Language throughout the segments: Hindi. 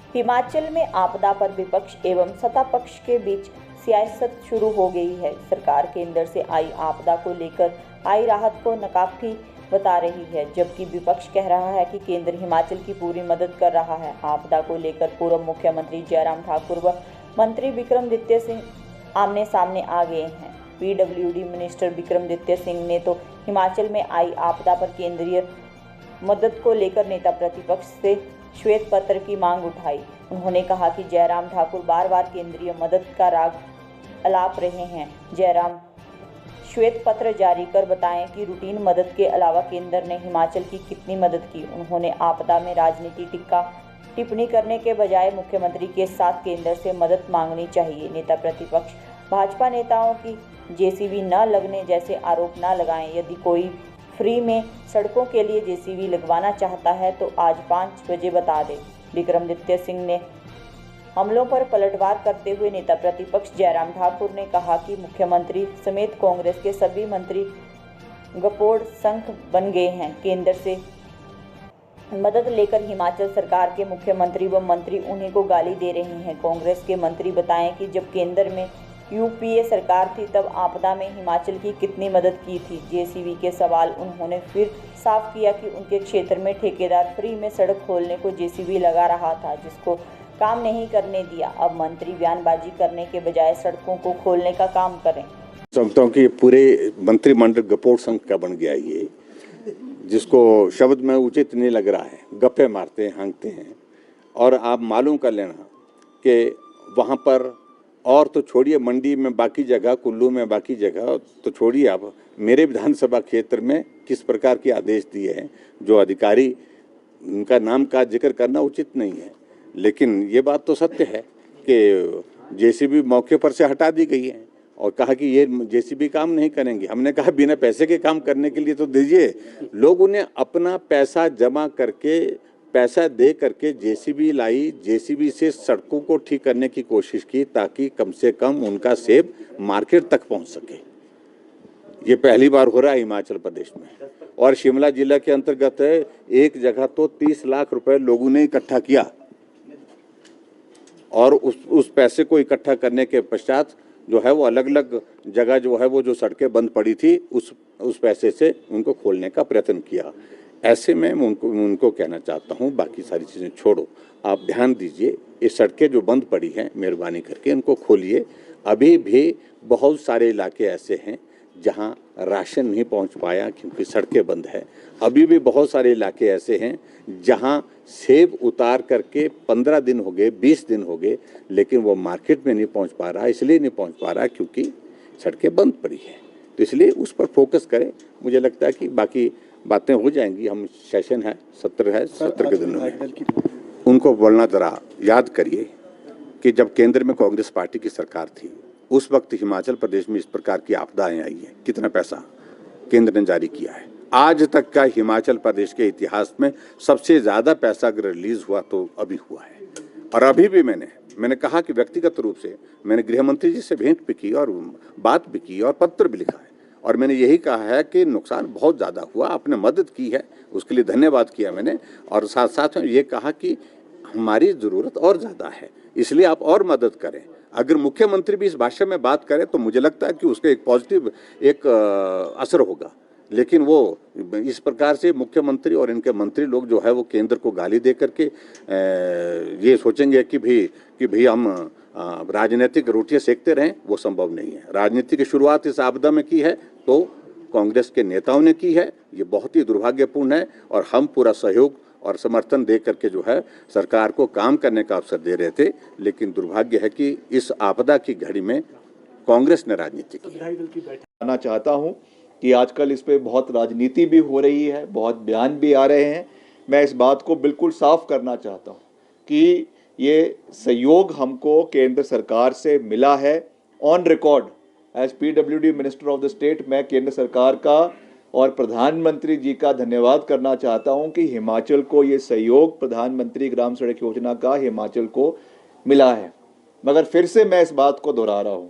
हिमाचल में आपदा पर विपक्ष एवं सत्ता पक्ष के बीच सियासत शुरू हो गई है। सरकार केंद्र से आई आपदा को लेकर आई राहत को नाकाफी बता रही है, जबकि विपक्ष कह रहा है कि केंद्र हिमाचल की पूरी मदद कर रहा है। आपदा को लेकर पूर्व मुख्यमंत्री जयराम ठाकुर व मंत्री विक्रमादित्य सिंह आमने सामने आ गए हैं। पीडब्ल्यूडी मिनिस्टर विक्रमादित्य सिंह ने तो हिमाचल में आई आपदा पर केंद्रीय मदद को लेकर नेता प्रतिपक्ष से श्वेत पत्र की मांग उठाई। उन्होंने कहा कि जयराम ठाकुर बार बार केंद्रीय मदद का राग अलाप रहे हैं। जयराम श्वेत पत्र जारी कर बताएं कि रूटीन मदद के अलावा केंद्र ने हिमाचल की कितनी मदद की। उन्होंने आपदा में राजनीति टिप्पणी करने के बजाय मुख्यमंत्री के साथ केंद्र से मदद मांगनी चाहिए। नेता प्रतिपक्ष भाजपा नेताओं की जेसीबी न लगने जैसे आरोप न लगाएं। यदि कोई फ्री में सड़कों के लिए जेसीबी लगवाना चाहता है तो आज 5 बजे बता दे। विक्रमादित्य सिंह ने हमलों पर पलटवार करते हुए नेता प्रतिपक्ष जयराम ठाकुर ने कहा कि मुख्यमंत्री समेत कांग्रेस के सभी मंत्री गपोड़ संख बन गए हैं। केंद्र से मदद लेकर हिमाचल सरकार के मुख्यमंत्री व मंत्री उन्हीं को गाली दे रहे हैं। कांग्रेस के मंत्री बताएं कि जब केंद्र में यूपीए सरकार थी तब आपदा में हिमाचल की कितनी मदद की थी। जेसीबी के सवाल उन्होंने फिर साफ किया कि उनके क्षेत्र में ठेकेदार फ्री में सड़क खोलने को जेसीबी लगा रहा था, जिसको काम नहीं करने दिया। अब मंत्री बयानबाजी करने के बजाय सड़कों को खोलने का काम करें। समझता हूँ कि पूरे मंत्रिमंडल गपोड़ संघ का बन गया ये, जिसको शब्द में उचित नहीं लग रहा है। गप्पे मारते हैं, हाँकते हैं। और आप मालूम कर लेना कि वहाँ पर और तो छोड़िए मंडी में, बाकी जगह कुल्लू में, बाकी जगह तो छोड़िए, आप मेरे विधानसभा क्षेत्र में किस प्रकार के आदेश दिए हैं, जो अधिकारी उनका नाम का जिक्र करना उचित नहीं है। लेकिन ये बात तो सत्य है कि जेसीबी मौके पर से हटा दी गई है और कहा कि ये जेसीबी काम नहीं करेंगे। हमने कहा बिना पैसे के काम करने के लिए तो दीजिए। लोगों ने अपना पैसा जमा करके, पैसा दे करके जेसीबी लाई, जेसीबी से सड़कों को ठीक करने की कोशिश की ताकि कम से कम उनका सेब मार्केट तक पहुंच सके। ये पहली बार हो रहा है हिमाचल प्रदेश में। और शिमला जिला के अंतर्गत एक जगह तो 30 लाख रुपए लोगों ने इकट्ठा किया और उस पैसे को इकट्ठा करने के पश्चात जो है वो अलग अलग जगह जो है वो जो सड़कें बंद पड़ी थी उस पैसे से उनको खोलने का प्रयत्न किया। ऐसे में मैं उनको कहना चाहता हूँ, बाकी सारी चीज़ें छोड़ो, आप ध्यान दीजिए, ये सड़कें जो बंद पड़ी हैं मेहरबानी करके इनको खोलिए। अभी भी बहुत सारे इलाके ऐसे हैं जहाँ राशन नहीं पहुँच पाया क्योंकि सड़कें बंद है। अभी भी बहुत सारे इलाके ऐसे हैं जहाँ सेब उतार करके 15 दिन हो गए, 20 दिन हो गए, लेकिन वो मार्केट में नहीं पहुँच पा रहा। इसलिए नहीं पहुँच पा रहा क्योंकि सड़कें बंद पड़ी हैं। तो इसलिए उस पर फोकस करें। मुझे लगता है कि बाकी बातें हो जाएंगी। हम सेशन है, सत्र के दिनों में उनको बोलना जरा याद करिए कि जब केंद्र में कांग्रेस पार्टी की सरकार थी उस वक्त हिमाचल प्रदेश में इस प्रकार की आपदाएं आई हैं। कितना पैसा केंद्र ने जारी किया है। आज तक का हिमाचल प्रदेश के इतिहास में सबसे ज्यादा पैसा अगर रिलीज हुआ तो अभी हुआ है। और अभी भी मैंने कहा कि व्यक्तिगत रूप से मैंने गृह मंत्री जी से भेंट भी की और बात भी की और पत्र भी लिखा है और मैंने यही कहा है कि नुकसान बहुत ज़्यादा हुआ, आपने मदद की है, उसके लिए धन्यवाद किया मैंने। और साथ साथ में ये कहा कि हमारी ज़रूरत और ज़्यादा है, इसलिए आप और मदद करें। अगर मुख्यमंत्री भी इस भाषा में बात करें तो मुझे लगता है कि उसका एक पॉजिटिव एक असर होगा। लेकिन वो इस प्रकार से मुख्यमंत्री और इनके मंत्री लोग जो है वो केंद्र को गाली दे करके ये सोचेंगे कि भाई हम राजनीतिक रोटियां सेकते रहें, वो संभव नहीं है। राजनीति की शुरुआत इस आपदा में की है तो कांग्रेस के नेताओं ने की है। ये बहुत ही दुर्भाग्यपूर्ण है और हम पूरा सहयोग और समर्थन दे करके जो है सरकार को काम करने का अवसर दे रहे थे। लेकिन दुर्भाग्य है कि इस आपदा की घड़ी में कांग्रेस ने राजनीति की। आना चाहता हूँ कि आजकल इस पे बहुत राजनीति भी हो रही है, बहुत बयान भी आ रहे हैं। मैं इस बात को बिल्कुल साफ करना चाहता हूँ कि ये सहयोग हमको केंद्र सरकार से मिला है on record. As PWD minister of the state मैं केंद्र सरकार का और प्रधानमंत्री जी का धन्यवाद करना चाहता हूं कि हिमाचल को ये सहयोग प्रधानमंत्री ग्राम सड़क योजना का हिमाचल को मिला है। मगर फिर से मैं इस बात को दोहरा रहा हूं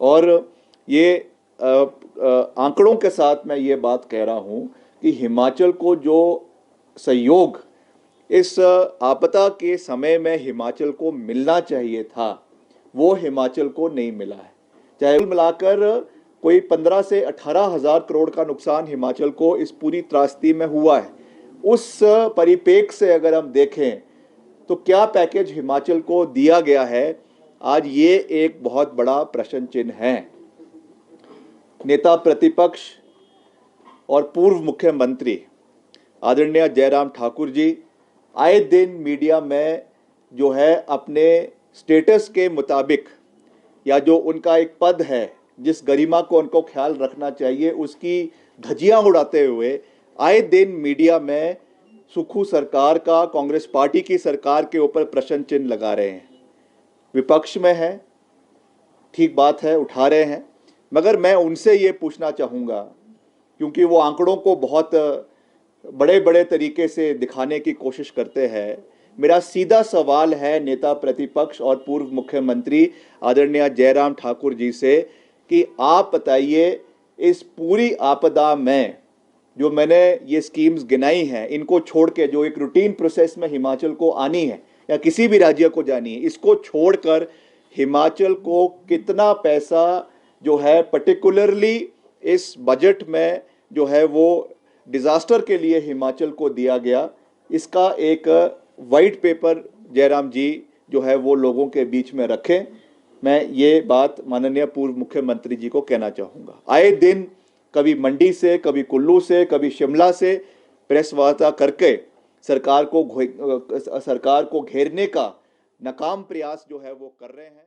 और ये आंकड़ों के साथ मैं ये बात कह रहा हूं कि हिमाचल को जो सहयोग इस आपदा के समय में हिमाचल को मिलना चाहिए था, वो हिमाचल को नहीं मिला है। चाहे कुल मिलाकर कोई 15 से 18 हज़ार करोड़ का नुकसान हिमाचल को इस पूरी त्रासदी में हुआ है। उस परिप्रेक्ष्य से अगर हम देखें तो क्या पैकेज हिमाचल को दिया गया है, आज ये एक बहुत बड़ा प्रश्न चिन्ह है। नेता प्रतिपक्ष और पूर्व मुख्यमंत्री आदरणीय जयराम ठाकुर जी आए दिन मीडिया में जो है अपने स्टेटस के मुताबिक या जो उनका एक पद है, जिस गरिमा को उनको ख्याल रखना चाहिए, उसकी धज्जियां उड़ाते हुए आए दिन मीडिया में सुक्खू सरकार का, कांग्रेस पार्टी की सरकार के ऊपर प्रश्न चिन्ह लगा रहे हैं। विपक्ष में है, ठीक बात है, उठा रहे हैं, मगर मैं उनसे ये पूछना चाहूँगा, क्योंकि वो आंकड़ों को बहुत बड़े बड़े तरीके से दिखाने की कोशिश करते हैं। मेरा सीधा सवाल है नेता प्रतिपक्ष और पूर्व मुख्यमंत्री आदरणीय जयराम ठाकुर जी से कि आप बताइए, इस पूरी आपदा में जो मैंने ये स्कीम्स गिनाई हैं, इनको छोड़ के जो एक रूटीन प्रोसेस में हिमाचल को आनी है या किसी भी राज्य को जानी है, इसको छोड़कर हिमाचल को कितना पैसा जो है पर्टिकुलरली इस बजट में जो है वो डिज़ास्टर के लिए हिमाचल को दिया गया, इसका एक वाइट पेपर जयराम जी जो है वो लोगों के बीच में रखें। मैं ये बात माननीय पूर्व मुख्यमंत्री जी को कहना चाहूँगा। आए दिन कभी मंडी से, कभी कुल्लू से, कभी शिमला से प्रेस वार्ता करके सरकार को घेरने का नाकाम प्रयास जो है वो कर रहे हैं।